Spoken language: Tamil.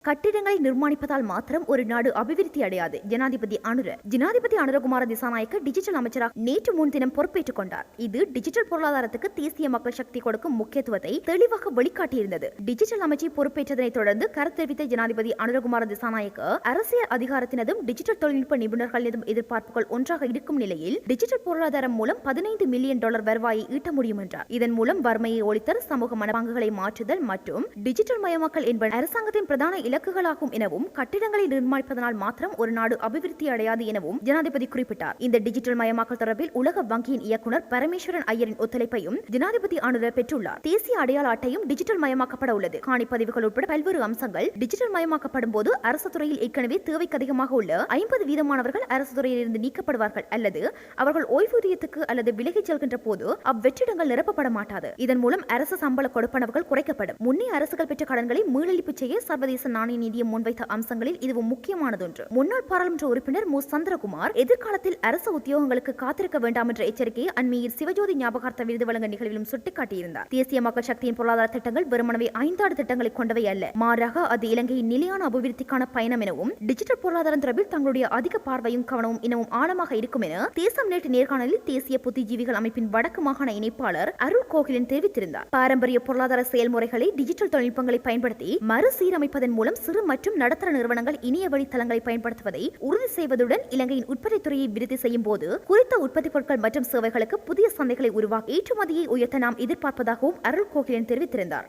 கட்டிடங்களை நிர்மாணிப்பதால் மாத்திரம் ஒரு நாடு அபிவிருத்தி அடையாது. ஜனாதிபதி அனுரகுமார திசாநாயக்க டிஜிட்டல் அமைச்சராக நேற்று முன்தினம் பொறுப்பேற்றுக் கொண்டார். இது டிஜிட்டல் பொருளாதாரத்துக்கு தேசிய மக்கள் சக்தி கொடுக்கும் முக்கியத்துவத்தை தெளிவாக வெளிக்காட்டியிருந்தது. டிஜிட்டல் அமைச்சை பொறுப்பேற்றதனை தொடர்ந்து கருத்து தெரிவித்த ஜனாதிபதி அனுரகுமார திசாநாயக்க அரசியல் அதிகாரத்தினதும் டிஜிட்டல் தொழில்நுட்ப நிபுணர்களினதும் எதிர்பார்ப்புகள் ஒன்றாக இருக்கும் நிலையில் டிஜிட்டல் பொருளாதாரம் மூலம் $15 மில்லியன் வருவாயை ஈட்ட முடியும் என்றார். இதன் மூலம் வறுமையை ஒழித்தல், சமூக மனப்பாங்குகளை மாற்றுதல் மற்றும் டிஜிட்டல் மயமாக்கல் என்பன அரசாங்கத்தின் பிரதான இலக்குகளாகும் எனவும், கட்டிடங்களை நிர்மாணிப்பதனால் மாத்திரம் ஒரு நாடு அபிவிருத்தி அடையாது எனவும் ஜனாதிபதி குறிப்பிட்டார். இந்த டிஜிட்டல் மயமாக்கல் தொடர்பில் உலக வங்கியின் இயக்குநர் பரமேஸ்வரன் ஐயரின் ஒத்துழைப்பையும் ஜனாதிபதி அனுர பெற்றுள்ளார். தேசிய அடையாள அட்டையும் டிஜிட்டல் மயமாக்கப்பட உள்ளது. காணிப்பதிவுகள் உட்பட பல்வேறு அம்சங்கள் டிஜிட்டல் மயமாக்கப்படும் போது அரசு துறையில் ஏற்கனவே தேவைக்கு அதிகமாக உள்ள 50% அரசு துறையில் இருந்து நீக்கப்படுவார்கள் அல்லது அவர்கள் ஓய்வூதியத்துக்கு அல்லது விலகிச் செல்கின்ற போது அவ்வெற்றிடங்கள் நிரப்பப்பட மாட்டாது. இதன் மூலம் அரசு சம்பள கொடுப்பனவுகள் குறைக்கப்படும். முன்னே அரசுகள் பெற்ற கடன்களை மீளளிப்பு செய்ய சர்வதேச நாணய நிதியம் முன்வைத்த அம்சங்களில் இதுவும் முக்கியமானதொன்று. முன்னாள் பாராளுமன்ற உறுப்பினர் மு. சந்திரகுமார் எதிர்காலத்தில் அரசு உத்தியோகங்களுக்கு காத்திருக்க வேண்டாம் என்ற எச்சரிக்கையை அண்மையில் சிவஜோதி ஞாபகார்த்த விருது வழங்க நிகழ்விலும் சுட்டிக்காட்டியிருந்தார். தேசிய மக்கள் சக்தியின் பொருளாதார திட்டங்கள் வெறுமனவே 5 ஆண்டு திட்டங்களை கொண்டவை அல்ல, மாறாக அது இலங்கையின் நிலையான அபிவிருத்திக்கான பயணம் எனவும், டிஜிட்டல் பொருளாதாரம் தொடர்பில் தங்களுடைய அதிக பார்வையும் கவனமும் இன்னமும் ஆழமாக இருக்கும் என தேசம் நேற்று நேர்காணலில் தேசிய புத்திஜீவிகள் அமைப்பின் வடக்கு மாகாண இணைப்பாளர் அருள் கோகிலன் தெரிவித்திருந்தார். பாரம்பரிய பொருளாதார செயல்முறைகளை டிஜிட்டல் தொழில்நுட்பங்களை பயன்படுத்தி மறுசீரமைப்பதன் மூலம் சிறு மற்றும் நடுத்தர நிறுவனங்கள் இணைய வழித்தளங்களை பயன்படுத்துவதை உறுதி செய்வதுடன் இலங்கையின் உற்பத்தி துறையை விருத்தி செய்யும் போது குறித்த உற்பத்தி பொருட்கள் மற்றும் சேவைகளுக்கு புதிய சந்தைகளை உருவாக்கி ஏற்றுமதியை உயர்த்த நாம் எதிர்பார்ப்பதாகவும் அருள் கோகிலன் தெரிவித்திருந்தார்.